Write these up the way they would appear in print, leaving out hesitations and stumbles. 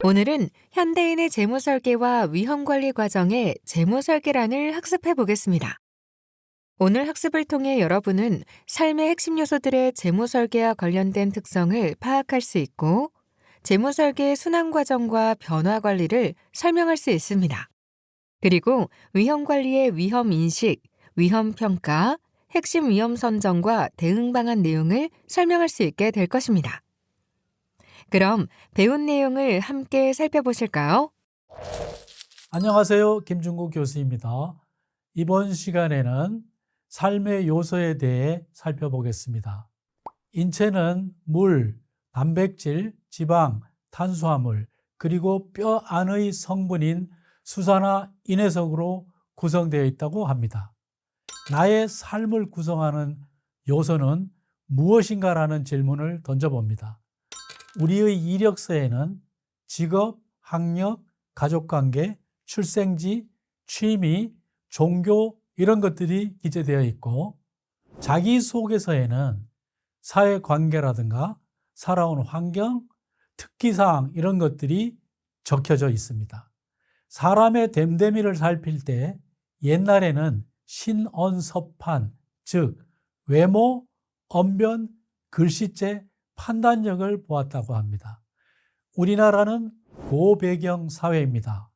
오늘은 현대인의 재무 설계와 위험 관리 과정의 재무 설계란을 학습해 보겠습니다. 오늘 학습을 통해 여러분은 삶의 핵심 요소들의 재무 설계와 관련된 특성을 파악할 수 있고, 재무 설계의 순환 과정과 변화 관리를 설명할 수 있습니다. 그리고 위험 관리의 위험 인식, 위험 평가, 핵심 위험 선정과 대응 방안 내용을 설명할 수 있게 될 것입니다. 그럼 배운 내용을 함께 살펴보실까요? 안녕하세요. 김중국 교수입니다. 이번 시간에는 삶의 요소에 대해 살펴보겠습니다. 인체는 물, 단백질, 지방, 탄수화물, 그리고 뼈 안의 성분인 수산화 인해성으로 구성되어 있다고 합니다. 나의 삶을 구성하는 요소는 무엇인가라는 질문을 던져봅니다. 우리의 이력서에는 직업, 학력, 가족관계, 출생지, 취미, 종교 이런 것들이 기재되어 있고, 자기소개서에는 사회관계라든가 살아온 환경, 특기사항 이런 것들이 적혀져 있습니다. 사람의 됨됨이를 살필 때 옛날에는 신언서판, 즉 외모, 언변, 글씨체, 판단력을 보았다고 합니다. 우리나라는 고배경 사회입니다.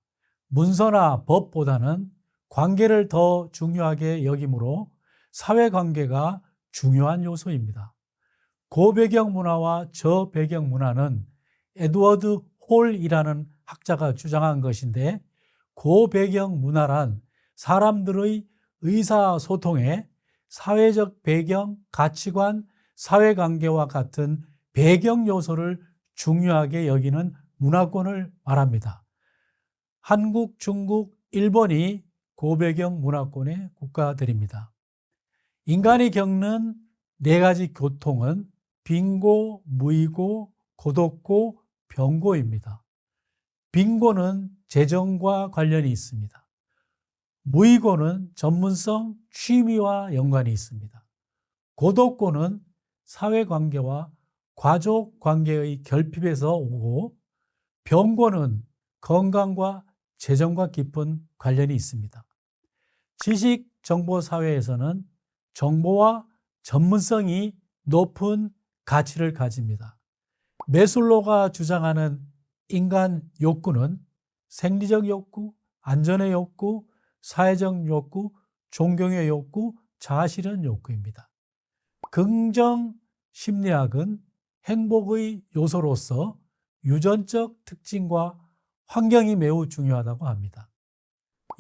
문서나 법보다는 관계를 더 중요하게 여기므로 사회관계가 중요한 요소입니다. 고배경 문화와 저배경 문화는 에드워드 홀이라는 학자가 주장한 것인데, 고배경 문화란 사람들의 의사소통에 사회적 배경, 가치관, 사회관계와 같은 배경 요소를 중요하게 여기는 문화권을 말합니다. 한국, 중국, 일본이 고배경 문화권의 국가들입니다. 인간이 겪는 네 가지 고통은 빈고, 무의고, 고독고, 병고입니다. 빈고는 재정과 관련이 있습니다. 무의고는 전문성, 취미와 연관이 있습니다. 고독고는 사회관계와 가족관계의 결핍에서 오고, 병고는 건강과 재정과 깊은 관련이 있습니다. 지식정보사회에서는 정보와 전문성이 높은 가치를 가집니다. 매슬로가 주장하는 인간 욕구는 생리적 욕구, 안전의 욕구, 사회적 욕구, 존경의 욕구, 자아실현 욕구입니다. 긍정 심리학은 행복의 요소로서 유전적 특징과 환경이 매우 중요하다고 합니다.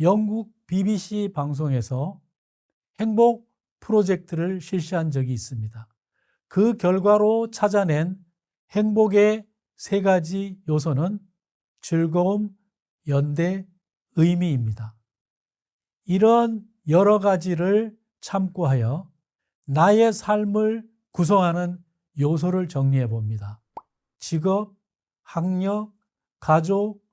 영국 BBC 방송에서 행복 프로젝트를 실시한 적이 있습니다. 그 결과로 찾아낸 행복의 세 가지 요소는 즐거움, 연대, 의미입니다. 이런 여러 가지를 참고하여 나의 삶을 구성하는 요소를 정리해 봅니다. 직업, 학력, 가족,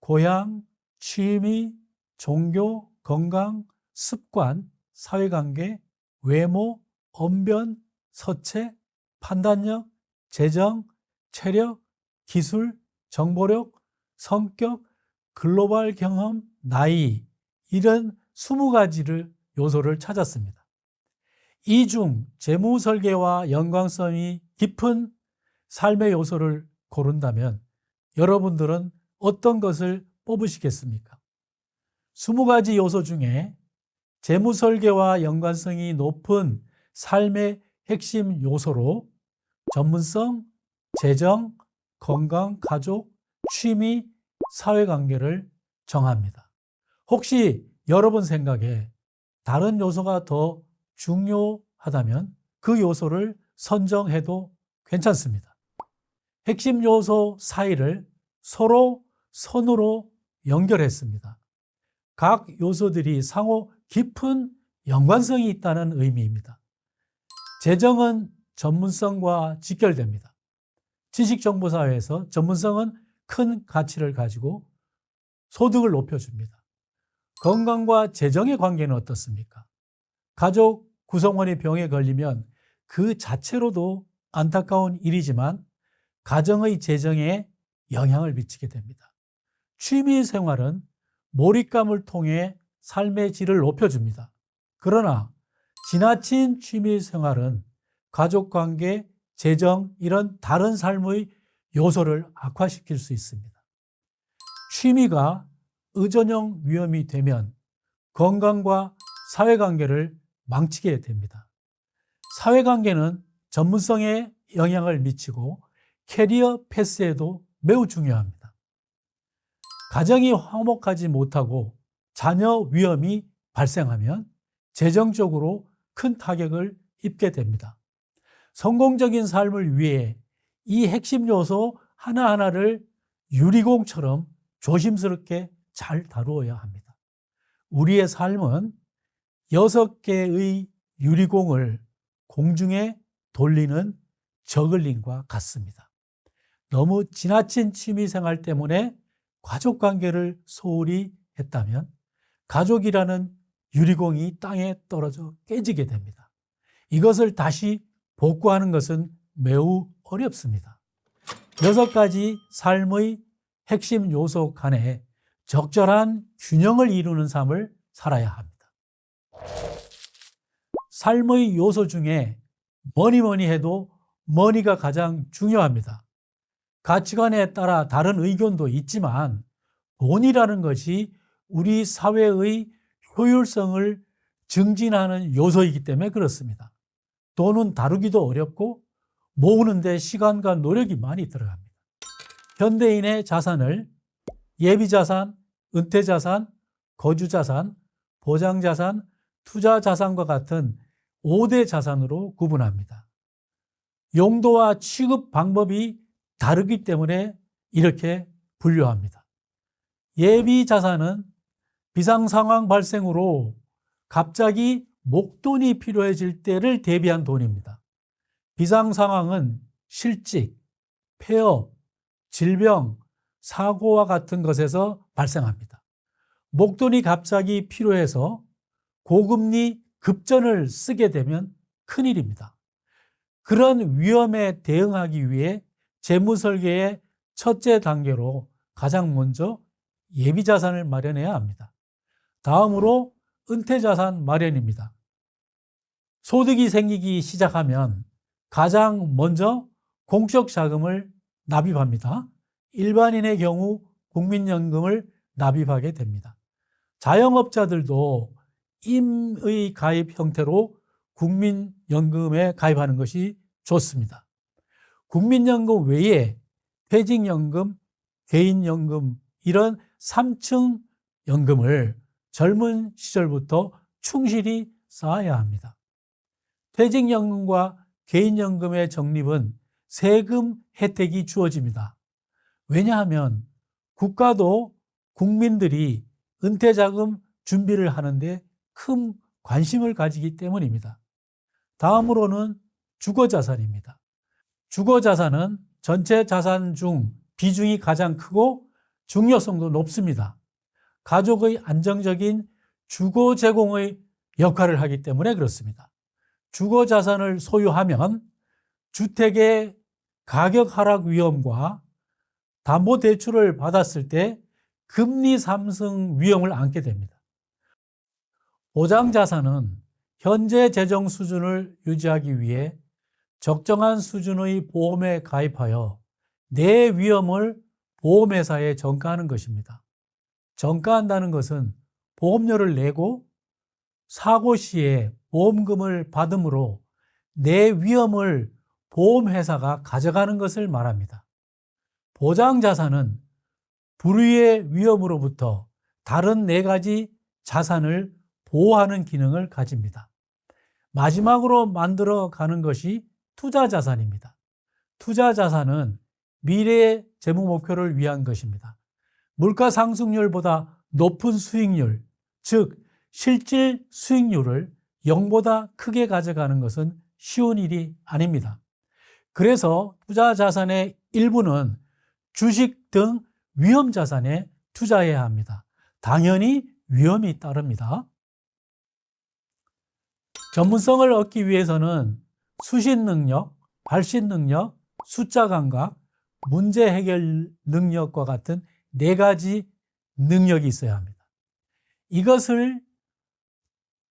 고향, 취미, 종교, 건강, 습관, 사회관계, 외모, 언변, 서체, 판단력, 재정, 체력, 기술, 정보력, 성격, 글로벌 경험, 나이, 이런 20가지를 요소를 찾았습니다. 이 중 재무 설계와 연관성이 깊은 삶의 요소를 고른다면 여러분들은 어떤 것을 뽑으시겠습니까? 20가지 요소 중에 재무 설계와 연관성이 높은 삶의 핵심 요소로 전문성, 재정, 건강, 가족, 취미, 사회관계를 정합니다. 혹시 여러분 생각에 다른 요소가 더 중요하다면 그 요소를 선정해도 괜찮습니다. 핵심 요소 사이를 서로 선으로 연결했습니다. 각 요소들이 상호 깊은 연관성이 있다는 의미입니다. 재정은 전문성과 직결됩니다. 지식정보사회에서 전문성은 큰 가치를 가지고 소득을 높여줍니다. 건강과 재정의 관계는 어떻습니까? 가족 구성원이 병에 걸리면 그 자체로도 안타까운 일이지만 가정의 재정에 영향을 미치게 됩니다. 취미 생활은 몰입감을 통해 삶의 질을 높여줍니다. 그러나 지나친 취미 생활은 가족관계, 재정, 이런 다른 삶의 요소를 악화시킬 수 있습니다. 취미가 의존형 위험이 되면 건강과 사회관계를 망치게 됩니다. 사회관계는 전문성에 영향을 미치고 캐리어 패스에도 매우 중요합니다. 가정이 화목하지 못하고 자녀 위험이 발생하면 재정적으로 큰 타격을 입게 됩니다. 성공적인 삶을 위해 이 핵심 요소 하나하나를 유리공처럼 조심스럽게 잘 다루어야 합니다. 우리의 삶은 6개의 유리공을 공중에 돌리는 저글링과 같습니다. 너무 지나친 취미생활 때문에 가족관계를 소홀히 했다면 가족이라는 유리공이 땅에 떨어져 깨지게 됩니다. 이것을 다시 복구하는 것은 매우 어렵습니다. 6가지 삶의 핵심 요소 간에 적절한 균형을 이루는 삶을 살아야 합니다. 삶의 요소 중에 뭐니 해도 머니가 가장 중요합니다. 가치관에 따라 다른 의견도 있지만 돈이라는 것이 우리 사회의 효율성을 증진하는 요소이기 때문에 그렇습니다. 돈은 다루기도 어렵고 모으는데 시간과 노력이 많이 들어갑니다. 현대인의 자산을 예비자산, 은퇴자산, 거주자산, 보장자산, 투자자산과 같은 5대 자산으로 구분합니다. 용도와 취급 방법이 다르기 때문에 이렇게 분류합니다. 예비자산은 비상상황 발생으로 갑자기 목돈이 필요해질 때를 대비한 돈입니다. 비상상황은 실직, 폐업, 질병, 사고와 같은 것에서 발생합니다. 목돈이 갑자기 필요해서 고금리 급전을 쓰게 되면 큰일입니다. 그런 위험에 대응하기 위해 재무설계의 첫째 단계로 가장 먼저 예비자산을 마련해야 합니다. 다음으로 은퇴자산 마련입니다. 소득이 생기기 시작하면 가장 먼저 공적 자금을 납입합니다. 일반인의 경우 국민연금을 납입하게 됩니다. 자영업자들도 임의 가입 형태로 국민연금에 가입하는 것이 좋습니다. 국민연금 외에 퇴직연금, 개인연금 이런 3층 연금을 젊은 시절부터 충실히 쌓아야 합니다. 퇴직연금과 개인연금의 적립은 세금 혜택이 주어집니다. 왜냐하면 국가도 국민들이 은퇴자금 준비를 하는데 큰 관심을 가지기 때문입니다. 다음으로는 주거자산입니다. 주거자산은 전체 자산 중 비중이 가장 크고 중요성도 높습니다. 가족의 안정적인 주거 제공의 역할을 하기 때문에 그렇습니다. 주거자산을 소유하면 주택의 가격 하락 위험과 담보대출을 받았을 때 금리 상승 위험을 안게 됩니다. 보장자산은 현재 재정 수준을 유지하기 위해 적정한 수준의 보험에 가입하여 내 위험을 보험회사에 전가하는 것입니다. 전가한다는 것은 보험료를 내고 사고 시에 보험금을 받음으로 내 위험을 보험회사가 가져가는 것을 말합니다. 보장자산은 불의의 위험으로부터 다른 4가지 자산을 보호하는 기능을 가집니다. 마지막으로 만들어가는 것이 투자자산입니다. 투자자산은 미래의 재무 목표를 위한 것입니다. 물가 상승률보다 높은 수익률, 즉 실질 수익률을 0보다 크게 가져가는 것은 쉬운 일이 아닙니다. 그래서 투자자산의 일부는 주식 등 위험자산에 투자해야 합니다. 당연히 위험이 따릅니다. 전문성을 얻기 위해서는 수신 능력, 발신 능력, 숫자 감각, 문제 해결 능력과 같은 4가지 능력이 있어야 합니다. 이것을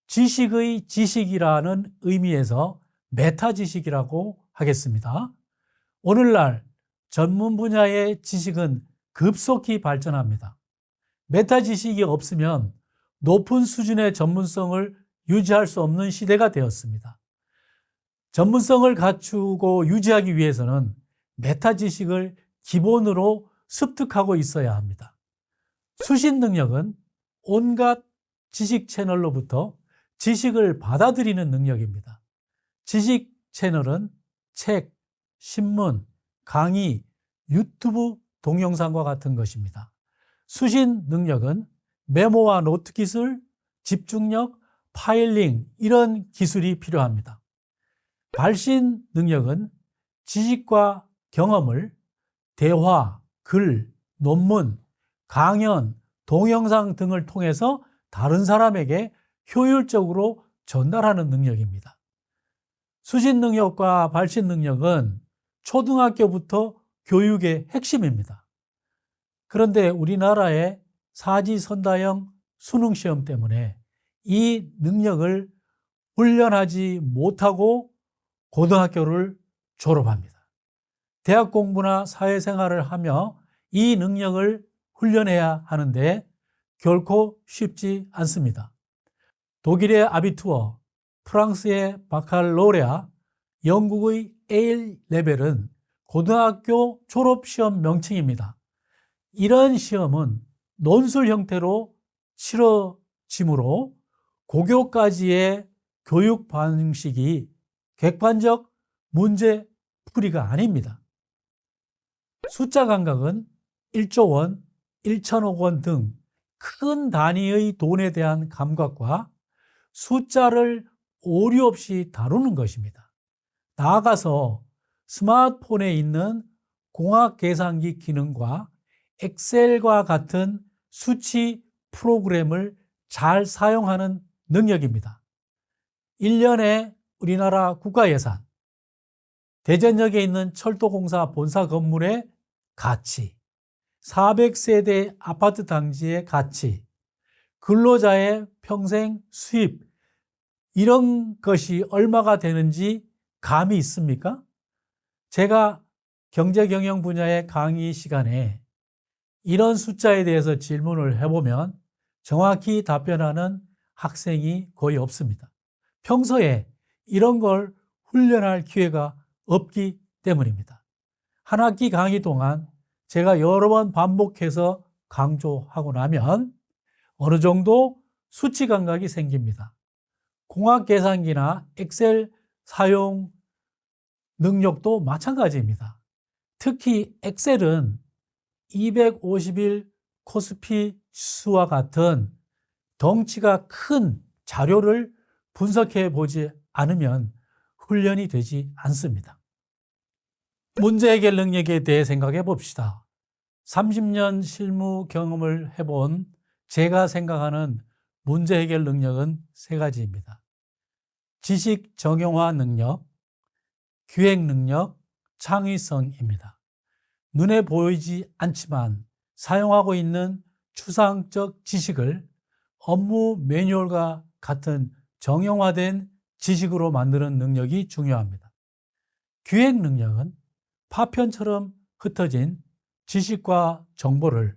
지식의 지식이라는 의미에서 메타 지식이라고 하겠습니다. 오늘날 전문 분야의 지식은 급속히 발전합니다. 메타 지식이 없으면 높은 수준의 전문성을 유지할 수 없는 시대가 되었습니다. 전문성을 갖추고 유지하기 위해서는 메타 지식을 기본으로 습득하고 있어야 합니다. 수신 능력은 온갖 지식 채널로부터 지식을 받아들이는 능력입니다. 지식 채널은 책, 신문, 강의, 유튜브 동영상과 같은 것입니다. 수신 능력은 메모와 노트 기술, 집중력, 파일링 이런 기술이 필요합니다. 발신 능력은 지식과 경험을 대화, 글, 논문, 강연, 동영상 등을 통해서 다른 사람에게 효율적으로 전달하는 능력입니다. 수신 능력과 발신 능력은 초등학교부터 교육의 핵심입니다. 그런데 우리나라의 사지선다형 수능시험 때문에 이 능력을 훈련하지 못하고 고등학교를 졸업합니다. 대학 공부나 사회생활을 하며 이 능력을 훈련해야 하는데 결코 쉽지 않습니다. 독일의 아비투어, 프랑스의 바칼로레아, 영국의 A 레벨은 고등학교 졸업시험 명칭입니다. 이런 시험은 논술 형태로 치러지므로 고교까지의 교육 방식이 객관적 문제 풀이가 아닙니다. 숫자 감각은 1조 원, 1천억 원 등 큰 단위의 돈에 대한 감각과 숫자를 오류 없이 다루는 것입니다. 나아가서 스마트폰에 있는 공학 계산기 기능과 엑셀과 같은 수치 프로그램을 잘 사용하는 능력입니다. 1년에 우리나라 국가예산, 대전역에 있는 철도공사 본사 건물의 가치, 400세대 아파트 단지의 가치, 근로자의 평생 수입, 이런 것이 얼마가 되는지 감이 있습니까? 제가 경제경영 분야의 강의 시간에 이런 숫자에 대해서 질문을 해보면 정확히 답변하는 학생이 거의 없습니다. 평소에 이런 걸 훈련할 기회가 없기 때문입니다. 한 학기 강의 동안 제가 여러 번 반복해서 강조하고 나면 어느 정도 수치 감각이 생깁니다. 공학 계산기나 엑셀 사용 능력도 마찬가지입니다. 특히 엑셀은 251 코스피 수와 같은 덩치가 큰 자료를 분석해 보지 않으면 훈련이 되지 않습니다. 문제 해결 능력에 대해 생각해 봅시다. 30년 실무 경험을 해본 제가 생각하는 문제 해결 능력은 3가지입니다. 지식 정형화 능력, 기획 능력, 창의성입니다. 눈에 보이지 않지만 사용하고 있는 추상적 지식을 업무 매뉴얼과 같은 정형화된 지식으로 만드는 능력이 중요합니다. 기획 능력은 파편처럼 흩어진 지식과 정보를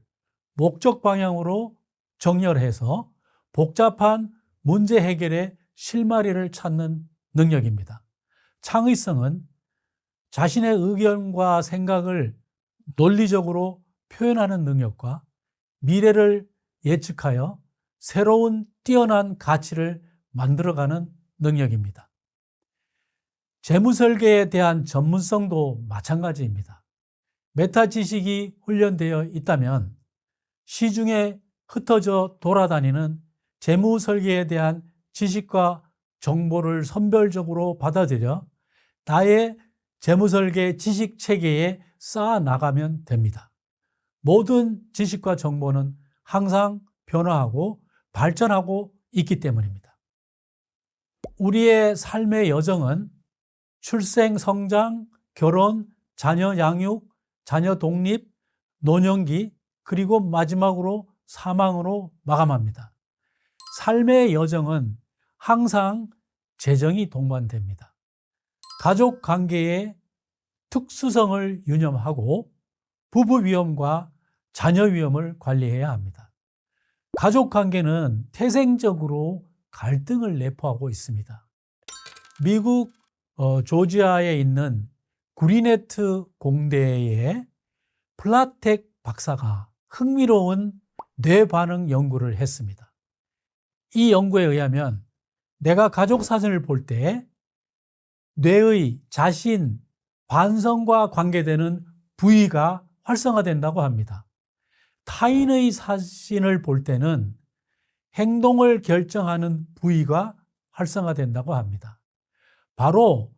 목적 방향으로 정렬해서 복잡한 문제 해결의 실마리를 찾는 능력입니다. 창의성은 자신의 의견과 생각을 논리적으로 표현하는 능력과 미래를 예측하여 새로운 뛰어난 가치를 만들어가는 능력입니다. 재무설계에 대한 전문성도 마찬가지입니다. 메타 지식이 훈련되어 있다면 시중에 흩어져 돌아다니는 재무설계에 대한 지식과 정보를 선별적으로 받아들여 나의 재무설계 지식 체계에 쌓아 나가면 됩니다. 모든 지식과 정보는 항상 변화하고 발전하고 있기 때문입니다. 우리의 삶의 여정은 출생, 성장, 결혼, 자녀 양육, 자녀 독립, 노년기, 그리고 마지막으로 사망으로 마감합니다. 삶의 여정은 항상 재정이 동반됩니다. 가족 관계의 특수성을 유념하고 부부 위험과 자녀 위험을 관리해야 합니다. 가족 관계는 태생적으로 갈등을 내포하고 있습니다. 미국 조지아에 있는 구리네트 공대의 플라텍 박사가 흥미로운 뇌 반응 연구를 했습니다. 이 연구에 의하면 내가 가족 사진을 볼 때 뇌의 자신, 반성과 관계되는 부위가 활성화된다고 합니다. 타인의 사진을 볼 때는 행동을 결정하는 부위가 활성화된다고 합니다. 바로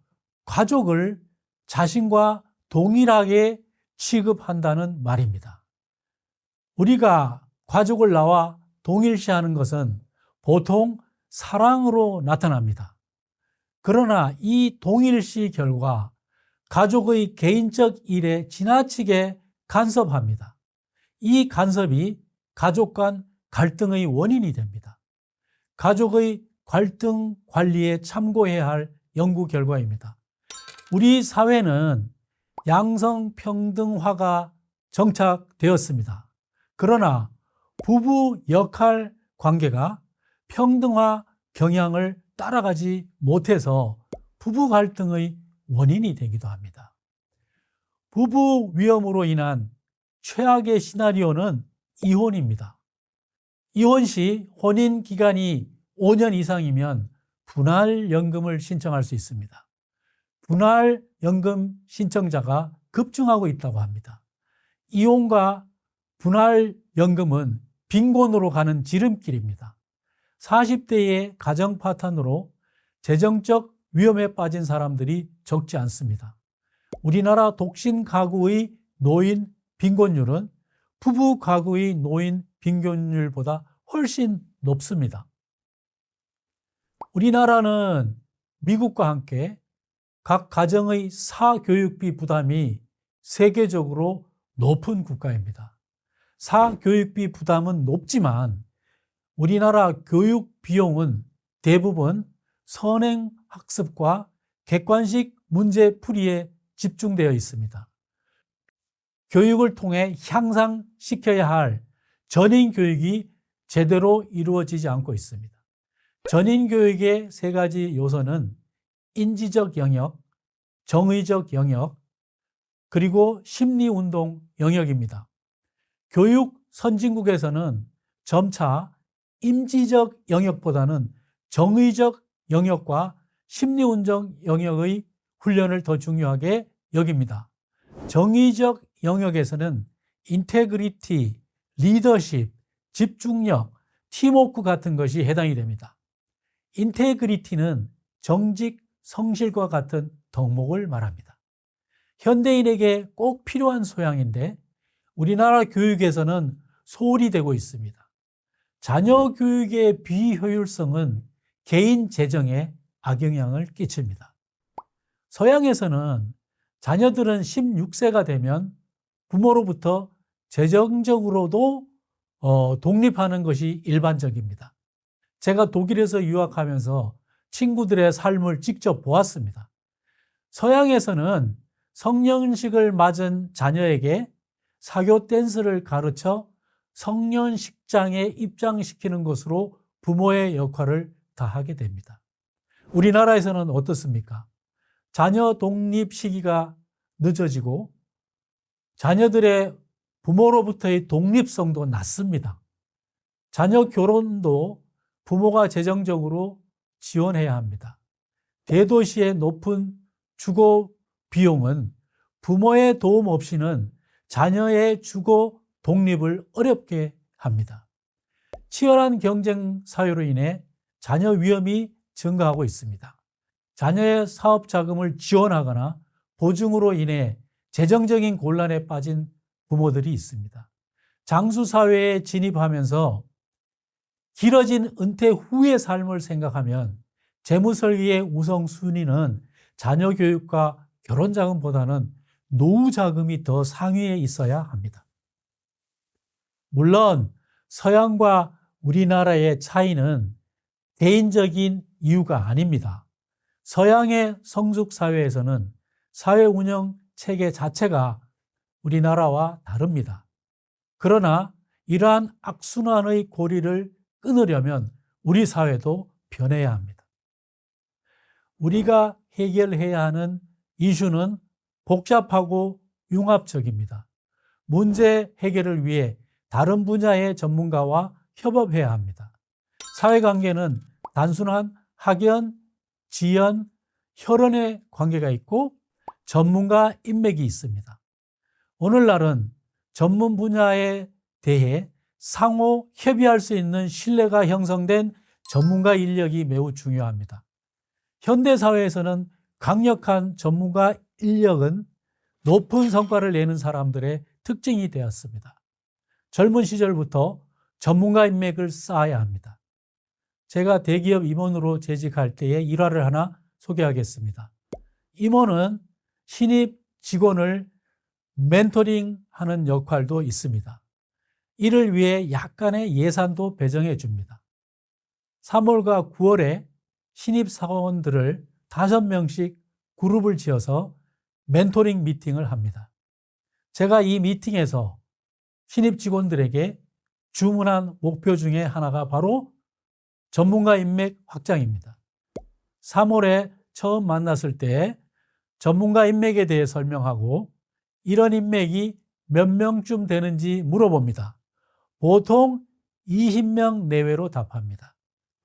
가족을 자신과 동일하게 취급한다는 말입니다. 우리가 가족을 나와 동일시하는 것은 보통 사랑으로 나타납니다. 그러나 이 동일시 결과 가족의 개인적 일에 지나치게 간섭합니다. 이 간섭이 가족 간 갈등의 원인이 됩니다. 가족의 갈등 관리에 참고해야 할 연구 결과입니다. 우리 사회는 양성평등화가 정착되었습니다. 그러나 부부 역할 관계가 평등화 경향을 따라가지 못해서 부부 갈등의 원인이 되기도 합니다. 부부 위험으로 인한 최악의 시나리오는 이혼입니다. 이혼 시 혼인 기간이 5년 이상이면 분할연금을 신청할 수 있습니다. 분할연금 신청자가 급증하고 있다고 합니다. 이혼과 분할연금은 빈곤으로 가는 지름길입니다. 40대의 가정 파탄으로 재정적 위험에 빠진 사람들이 적지 않습니다. 우리나라 독신 가구의 노인 빈곤율은 부부 가구의 노인 빈곤율보다 훨씬 높습니다. 우리나라는 미국과 함께 각 가정의 사교육비 부담이 세계적으로 높은 국가입니다. 사교육비 부담은 높지만 우리나라 교육 비용은 대부분 선행 학습과 객관식 문제 풀이에 집중되어 있습니다. 교육을 통해 향상시켜야 할 전인 교육이 제대로 이루어지지 않고 있습니다. 전인 교육의 세 가지 요소는 인지적 영역, 정의적 영역, 그리고 심리운동 영역입니다. 교육 선진국에서는 점차 인지적 영역보다는 정의적 영역과 심리운동 영역의 훈련을 더 중요하게 여깁니다. 정의적 영역에서는 인테그리티, 리더십, 집중력, 팀워크 같은 것이 해당이 됩니다. 인테그리티는 정직, 성실과 같은 덕목을 말합니다. 현대인에게 꼭 필요한 소양인데 우리나라 교육에서는 소홀히 되고 있습니다. 자녀 교육의 비효율성은 개인 재정에 악영향을 끼칩니다. 서양에서는 자녀들은 16세가 되면 부모로부터 재정적으로도 독립하는 것이 일반적입니다. 제가 독일에서 유학하면서 친구들의 삶을 직접 보았습니다. 서양에서는 성년식을 맞은 자녀에게 사교 댄스를 가르쳐 성년식장에 입장시키는 것으로 부모의 역할을 다하게 됩니다. 우리나라에서는 어떻습니까? 자녀 독립 시기가 늦어지고 자녀들의 부모로부터의 독립성도 낮습니다. 자녀 결혼도 부모가 재정적으로 지원해야 합니다. 대도시의 높은 주거 비용은 부모의 도움 없이는 자녀의 주거 독립을 어렵게 합니다. 치열한 경쟁 사회로 인해 자녀 위험이 증가하고 있습니다. 자녀의 사업 자금을 지원하거나 보증으로 인해 재정적인 곤란에 빠진 부모들이 있습니다. 장수 사회에 진입하면서 길어진 은퇴 후의 삶을 생각하면 재무 설계의 우선순위는 자녀 교육과 결혼 자금보다는 노후 자금이 더 상위에 있어야 합니다. 물론 서양과 우리나라의 차이는 개인적인 이유가 아닙니다. 서양의 성숙 사회에서는 사회 운영 체계 자체가 우리나라와 다릅니다. 그러나 이러한 악순환의 고리를 끊으려면 우리 사회도 변해야 합니다. 우리가 해결해야 하는 이슈는 복잡하고 융합적입니다. 문제 해결을 위해 다른 분야의 전문가와 협업해야 합니다. 사회관계는 단순한 학연, 지연, 혈연의 관계가 있고 전문가 인맥이 있습니다. 오늘날은 전문 분야에 대해 상호 협의할 수 있는 신뢰가 형성된 전문가 인력이 매우 중요합니다. 현대사회에서는 강력한 전문가 인력은 높은 성과를 내는 사람들의 특징이 되었습니다. 젊은 시절부터 전문가 인맥을 쌓아야 합니다. 제가 대기업 임원으로 재직할 때의 일화를 하나 소개하겠습니다. 임원은 신입 직원을 멘토링하는 역할도 있습니다. 이를 위해 약간의 예산도 배정해 줍니다. 3월과 9월에 신입 사원들을 5명씩 그룹을 지어서 멘토링 미팅을 합니다. 제가 이 미팅에서 신입 직원들에게 주문한 목표 중에 하나가 바로 전문가 인맥 확장입니다. 3월에 처음 만났을 때 전문가 인맥에 대해 설명하고 이런 인맥이 몇 명쯤 되는지 물어봅니다. 보통 20명 내외로 답합니다.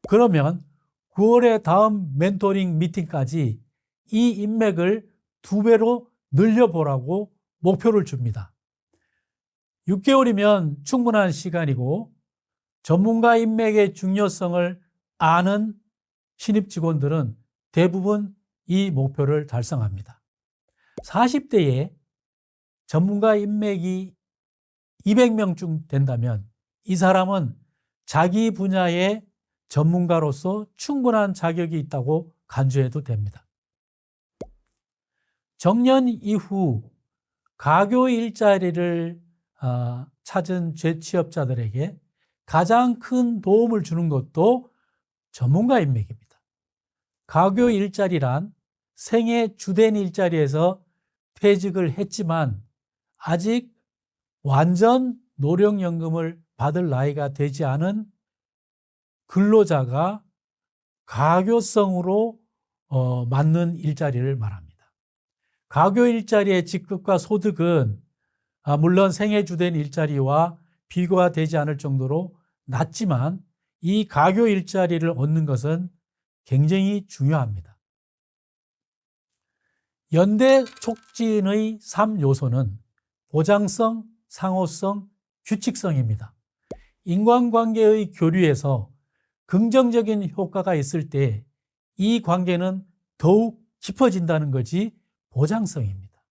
그러면 9월에 다음 멘토링 미팅까지 이 인맥을 2배로 늘려보라고 목표를 줍니다. 6개월이면 충분한 시간이고 전문가 인맥의 중요성을 아는 신입 직원들은 대부분 이 목표를 달성합니다. 40대에 전문가 인맥이 200명쯤 된다면 이 사람은 자기 분야의 전문가로서 충분한 자격이 있다고 간주해도 됩니다. 정년 이후 가교 일자리를 찾은 재취업자들에게 가장 큰 도움을 주는 것도 전문가 인맥입니다. 가교 일자리란 생애 주된 일자리에서 퇴직을 했지만 아직 완전 노령연금을 받을 나이가 되지 않은 근로자가 가교성으로 맞는 일자리를 말합니다. 가교 일자리의 직급과 소득은 물론 생애 주된 일자리와 비교가 되지 않을 정도로 낮지만 이 가교 일자리를 얻는 것은 굉장히 중요합니다. 연대 촉진의 3요소는 보장성, 상호성, 규칙성입니다. 인간관계의 교류에서 긍정적인 효과가 있을 때 이 관계는 더욱 깊어진다는 것이 보장성입니다.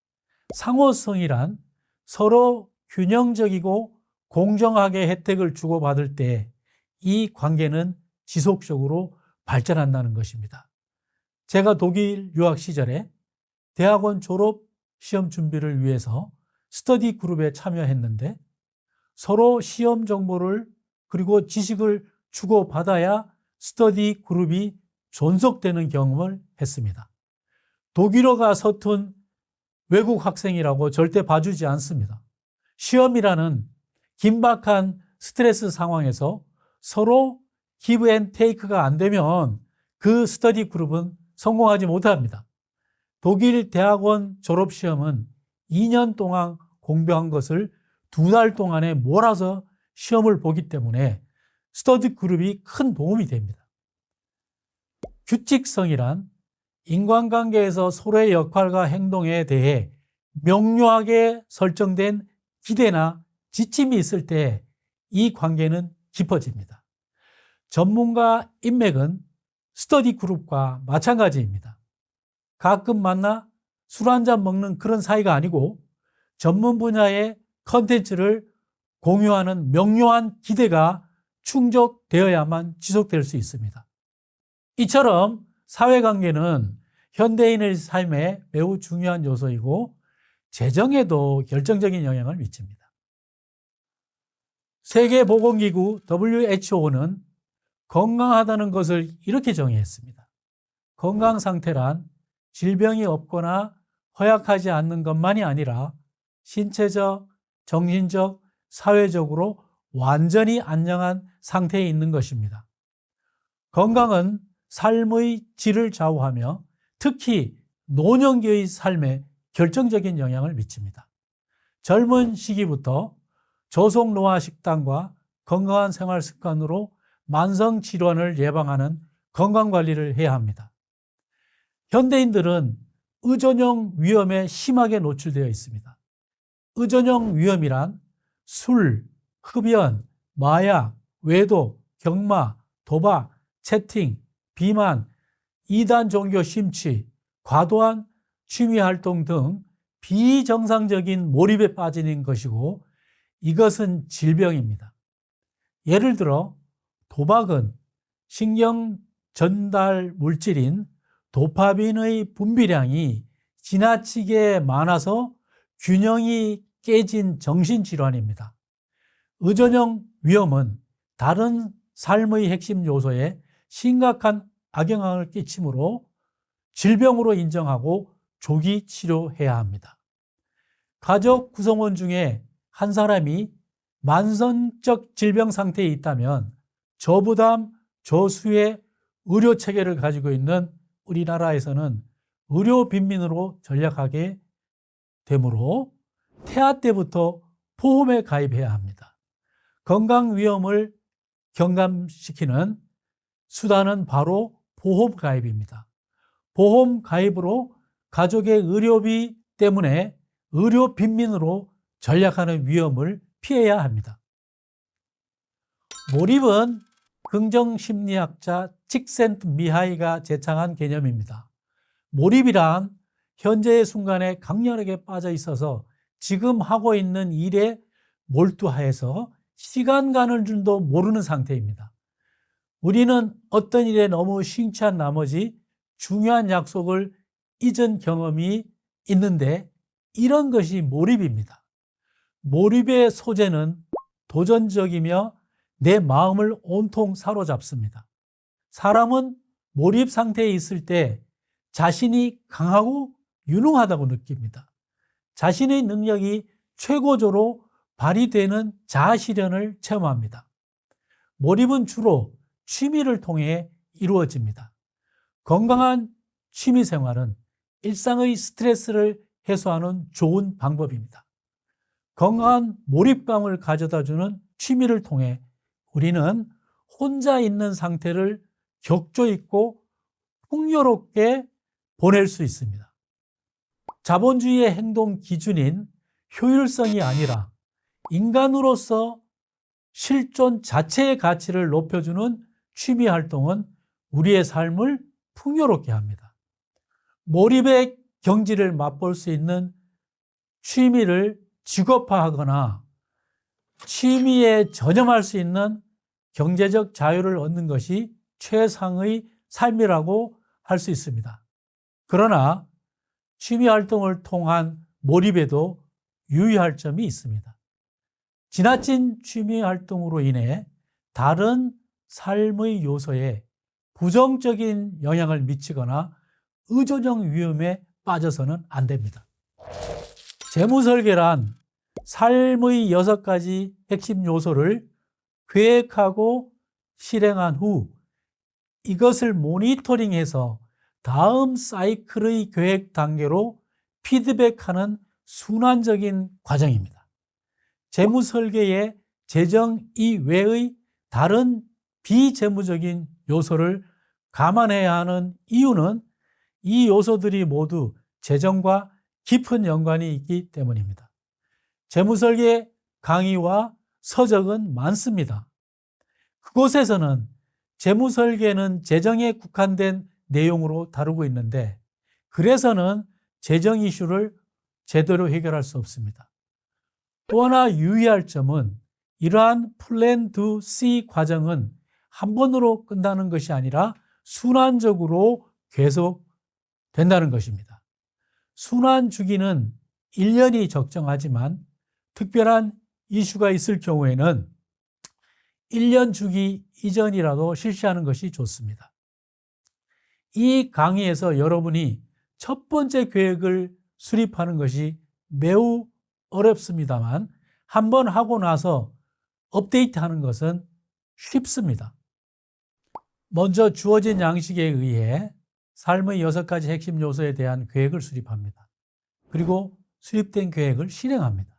상호성이란 서로 균형적이고 공정하게 혜택을 주고받을 때 이 관계는 지속적으로 발전한다는 것입니다. 제가 독일 유학 시절에 대학원 졸업 시험 준비를 위해서 스터디 그룹에 참여했는데 서로 시험 정보를 그리고 지식을 주고받아야 스터디 그룹이 존속되는 경험을 했습니다. 독일어가 서툰 외국 학생이라고 절대 봐주지 않습니다. 시험이라는 긴박한 스트레스 상황에서 서로 기브 앤 테이크가 안 되면 그 스터디 그룹은 성공하지 못합니다. 독일 대학원 졸업시험은 2년 동안 공부한 것을 2달 동안에 몰아서 시험을 보기 때문에 스터디 그룹이 큰 도움이 됩니다. 규칙성이란 인간관계에서 서로의 역할과 행동에 대해 명료하게 설정된 기대나 지침이 있을 때 이 관계는 깊어집니다. 전문가 인맥은 스터디 그룹과 마찬가지입니다. 가끔 만나 술 한잔 먹는 그런 사이가 아니고 전문 분야의 컨텐츠를 공유하는 명료한 기대가 충족되어야만 지속될 수 있습니다. 이처럼 사회관계는 현대인의 삶에 매우 중요한 요소이고 재정에도 결정적인 영향을 미칩니다. 세계보건기구 WHO는 건강하다는 것을 이렇게 정의했습니다. 건강 상태란 질병이 없거나 허약하지 않는 것만이 아니라 신체적, 정신적, 사회적으로 완전히 안녕한 상태에 있는 것입니다. 건강은 삶의 질을 좌우하며 특히 노년기의 삶에 결정적인 영향을 미칩니다. 젊은 시기부터 저속노화 식단과 건강한 생활 습관으로 만성 질환을 예방하는 건강관리를 해야 합니다. 현대인들은 의존형 위험에 심하게 노출되어 있습니다. 의존형 위험이란 술, 흡연, 마약, 외도, 경마, 도박, 채팅, 비만, 이단 종교 심취, 과도한 취미활동 등 비정상적인 몰입에 빠지는 것이고 이것은 질병입니다. 예를 들어 도박은 신경 전달 물질인 도파민의 분비량이 지나치게 많아서 균형이 깨진 정신질환입니다. 의존형 위험은 다른 삶의 핵심 요소에 심각한 악영향을 끼치므로 질병으로 인정하고 조기 치료해야 합니다. 가족 구성원 중에 한 사람이 만성적 질병 상태에 있다면 저부담, 저수의 의료 체계를 가지고 있는 우리나라에서는 의료 빈민으로 전락하게 되므로 태아 때부터 보험에 가입해야 합니다. 건강 위험을 경감시키는 수단은 바로 보험 가입입니다. 보험 가입으로 가족의 의료비 때문에 의료 빈민으로 전락하는 위험을 피해야 합니다. 몰입은 긍정심리학자 칙센트미하이가 제창한 개념입니다. 몰입이란 현재의 순간에 강렬하게 빠져 있어서 지금 하고 있는 일에 몰두하여서 시간 가는 줄도 모르는 상태입니다. 우리는 어떤 일에 너무 심취한 나머지 중요한 약속을 잊은 경험이 있는데 이런 것이 몰입입니다. 몰입의 소재는 도전적이며 내 마음을 온통 사로잡습니다. 사람은 몰입 상태에 있을 때 자신이 강하고 유능하다고 느낍니다. 자신의 능력이 최고조로 발휘되는 자아실현을 체험합니다. 몰입은 주로 취미를 통해 이루어집니다. 건강한 취미 생활은 일상의 스트레스를 해소하는 좋은 방법입니다. 건강한 몰입감을 가져다주는 취미를 통해 우리는 혼자 있는 상태를 격조 있고 풍요롭게 보낼 수 있습니다. 자본주의의 행동 기준인 효율성이 아니라 인간으로서 실존 자체의 가치를 높여주는 취미 활동은 우리의 삶을 풍요롭게 합니다. 몰입의 경지를 맛볼 수 있는 취미를 직업화하거나 취미에 전념할 수 있는 경제적 자유를 얻는 것이 최상의 삶이라고 할 수 있습니다. 그러나 취미 활동을 통한 몰입에도 유의할 점이 있습니다. 지나친 취미 활동으로 인해 다른 삶의 요소에 부정적인 영향을 미치거나 의존형 위험에 빠져서는 안 됩니다. 재무설계란 삶의 6가지 핵심 요소를 계획하고 실행한 후 이것을 모니터링해서 다음 사이클의 계획 단계로 피드백하는 순환적인 과정입니다. 재무설계의 재정 이외의 다른 비재무적인 요소를 감안해야 하는 이유는 이 요소들이 모두 재정과 깊은 연관이 있기 때문입니다. 재무설계 강의와 서적은 많습니다. 그곳에서는 재무설계는 재정에 국한된 내용으로 다루고 있는데 그래서는 재정 이슈를 제대로 해결할 수 없습니다. 또 하나 유의할 점은 이러한 플랜 투 C 과정은 한 번으로 끝나는 것이 아니라 순환적으로 계속 된다는 것입니다. 순환 주기는 1년이 적정하지만 특별한 이슈가 있을 경우에는 1년 주기 이전이라도 실시하는 것이 좋습니다. 이 강의에서 여러분이 첫 번째 계획을 수립하는 것이 매우 어렵습니다만 한번 하고 나서 업데이트하는 것은 쉽습니다. 먼저 주어진 양식에 의해 삶의 6가지 핵심 요소에 대한 계획을 수립합니다. 그리고 수립된 계획을 실행합니다.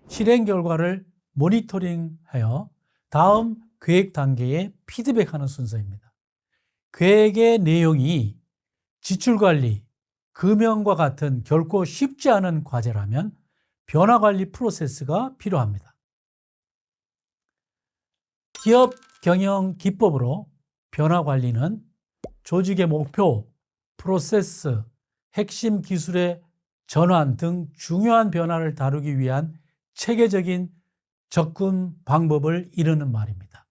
실행 결과를 모니터링하여 다음 계획 단계에 피드백하는 순서입니다. 계획의 내용이 지출관리, 금연과 같은 결코 쉽지 않은 과제라면 변화관리 프로세스가 필요합니다. 기업 경영 기법으로 변화관리는 조직의 목표, 프로세스, 핵심 기술의 전환 등 중요한 변화를 다루기 위한 체계적인 접근 방법을 이루는 말입니다.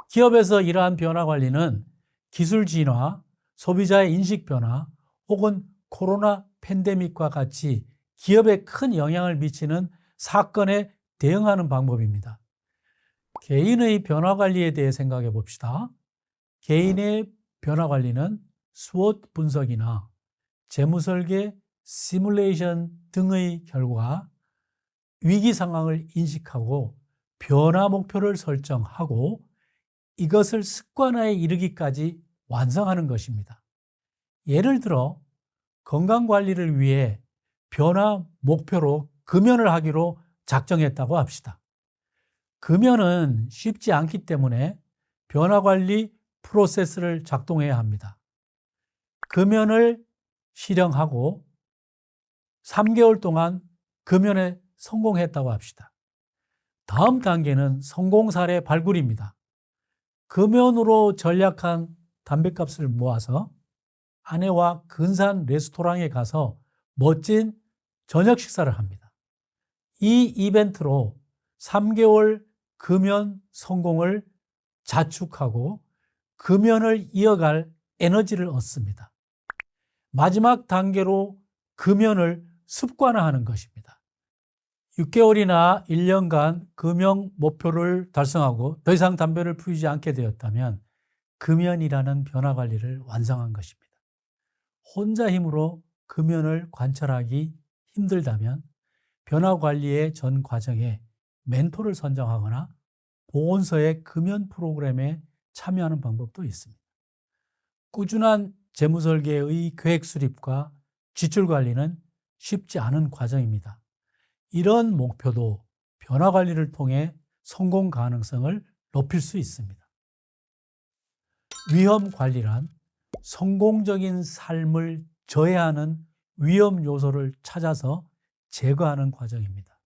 기업에서 이러한 변화 관리는 기술 진화, 소비자의 인식 변화 혹은 코로나 팬데믹과 같이 기업에 큰 영향을 미치는 사건에 대응하는 방법입니다. 개인의 변화 관리에 대해 생각해 봅시다. 개인의 변화 관리는 스워트 분석이나 재무 설계, 시뮬레이션 등의 결과 위기 상황을 인식하고 변화 목표를 설정하고 이것을 습관화에 이르기까지 완성하는 것입니다. 예를 들어 건강 관리를 위해 변화 목표로 금연을 하기로 작정했다고 합시다. 금연은 쉽지 않기 때문에 변화 관리 프로세스를 작동해야 합니다. 금연을 실행하고 3개월 동안 금연에 성공했다고 합시다. 다음 단계는 성공 사례 발굴입니다. 금연으로 전략한 담뱃값을 모아서 아내와 근사한 레스토랑에 가서 멋진 저녁 식사를 합니다. 이 이벤트로 3개월 금연 성공을 자축하고 금연을 이어갈 에너지를 얻습니다. 마지막 단계로 금연을 습관화하는 것입니다. 6개월이나 1년간 금연 목표를 달성하고 더 이상 담배를 피우지 않게 되었다면 금연이라는 변화 관리를 완성한 것입니다. 혼자 힘으로 금연을 관찰하기 힘들다면 변화 관리의 전 과정에 멘토를 선정하거나 보건소의 금연 프로그램에 참여하는 방법도 있습니다. 꾸준한 재무 설계의 계획 수립과 지출 관리는 쉽지 않은 과정입니다. 이런 목표도 변화 관리를 통해 성공 가능성을 높일 수 있습니다. 위험 관리란 성공적인 삶을 저해하는 위험 요소를 찾아서 제거하는 과정입니다.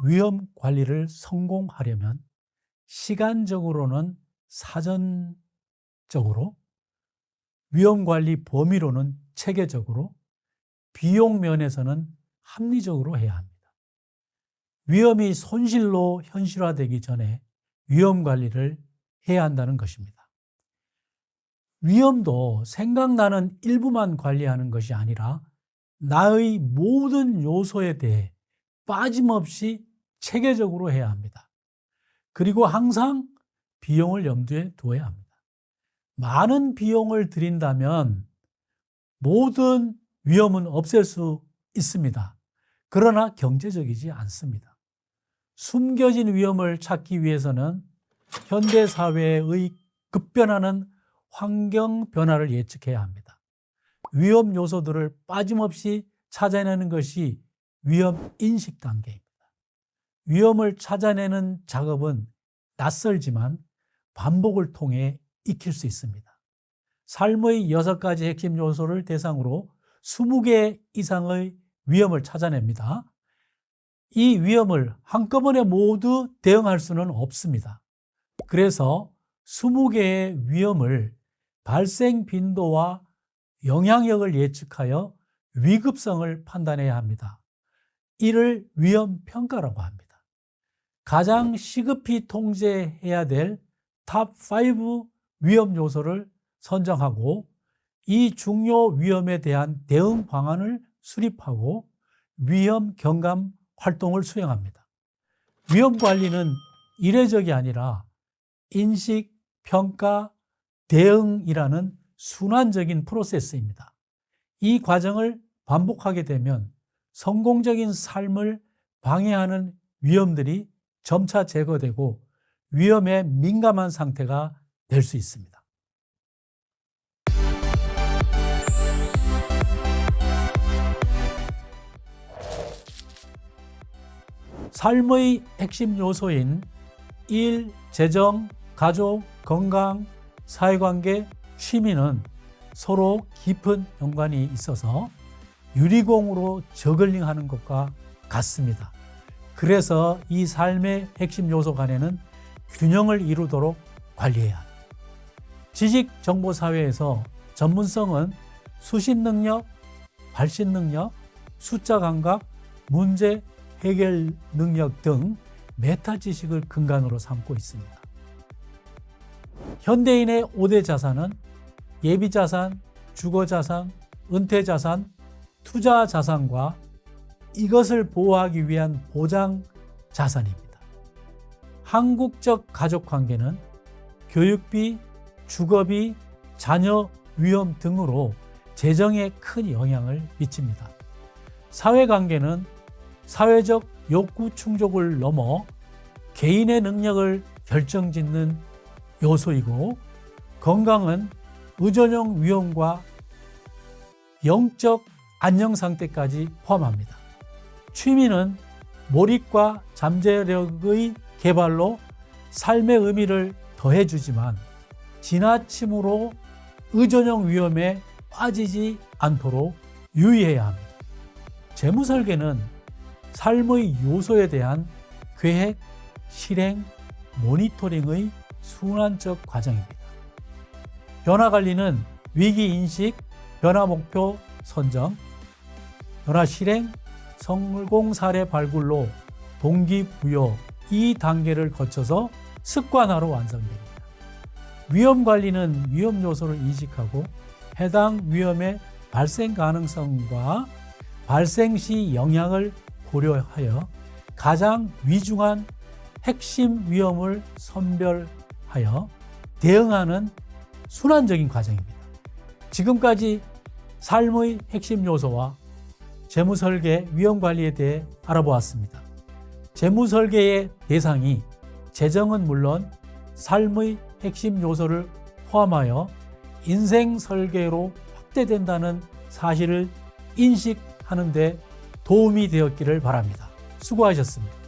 위험 관리를 성공하려면 시간적으로는 사전적으로, 위험 관리 범위로는 체계적으로, 비용 면에서는 합리적으로 해야 합니다. 위험이 손실로 현실화되기 전에 위험 관리를 해야 한다는 것입니다. 위험도 생각나는 일부만 관리하는 것이 아니라 나의 모든 요소에 대해 빠짐없이 체계적으로 해야 합니다. 그리고 항상 비용을 염두에 두어야 합니다. 많은 비용을 들인다면 모든 위험은 없앨 수 있습니다. 그러나 경제적이지 않습니다. 숨겨진 위험을 찾기 위해서는 현대사회의 급변하는 환경 변화를 예측해야 합니다. 위험 요소들을 빠짐없이 찾아내는 것이 위험 인식 단계입니다. 위험을 찾아내는 작업은 낯설지만 반복을 통해 익힐 수 있습니다. 삶의 6가지 핵심 요소를 대상으로 20개 이상의 위험을 찾아냅니다. 이 위험을 한꺼번에 모두 대응할 수는 없습니다. 그래서 20개의 위험을 발생 빈도와 영향력을 예측하여 위급성을 판단해야 합니다. 이를 위험 평가라고 합니다. 가장 시급히 통제해야 될 탑 5 위험 요소를 선정하고 이 중요 위험에 대한 대응 방안을 수립하고 위험 경감 활동을 수행합니다. 위험 관리는 이례적이 아니라 인식, 평가, 대응이라는 순환적인 프로세스입니다. 이 과정을 반복하게 되면 성공적인 삶을 방해하는 위험들이 점차 제거되고 위험에 민감한 상태가 될 수 있습니다. 삶의 핵심 요소인 일, 재정, 가족, 건강, 사회관계, 취미는 서로 깊은 연관이 있어서 유리공으로 저글링하는 것과 같습니다. 그래서 이 삶의 핵심 요소 간에는 균형을 이루도록 관리해야 합니다. 지식정보사회에서 전문성은 수신 능력, 발신 능력, 숫자 감각, 문제 해결 능력 등 메타 지식을 근간으로 삼고 있습니다. 현대인의 5대 자산은 예비자산, 주거자산, 은퇴자산, 투자자산과 이것을 보호하기 위한 보장자산입니다. 한국적 가족관계는 교육비, 주거비, 자녀 위험 등으로 재정에 큰 영향을 미칩니다. 사회관계는 사회적 욕구 충족을 넘어 개인의 능력을 결정짓는 요소이고, 건강은 의존형 위험과 영적 안녕 상태까지 포함합니다. 취미는 몰입과 잠재력의 개발로 삶의 의미를 더해주지만 지나침으로 의존형 위험에 빠지지 않도록 유의해야 합니다. 재무설계는 삶의 요소에 대한 계획, 실행, 모니터링의 순환적 과정입니다. 변화관리는 위기인식, 변화목표 선정, 변화실행, 성공사례 발굴로 동기부여 이 단계를 거쳐서 습관화로 완성됩니다. 위험관리는 위험 요소를 인식하고 해당 위험의 발생 가능성과 발생 시 영향을 고려하여 가장 위중한 핵심 위험을 선별하여 대응하는 순환적인 과정입니다. 지금까지 삶의 핵심 요소와 재무설계, 위험관리에 대해 알아보았습니다. 재무설계의 대상이 재정은 물론 삶의 핵심 요소를 포함하여 인생설계로 확대된다는 사실을 인식하는 데 도움이 되었기를 바랍니다. 수고하셨습니다.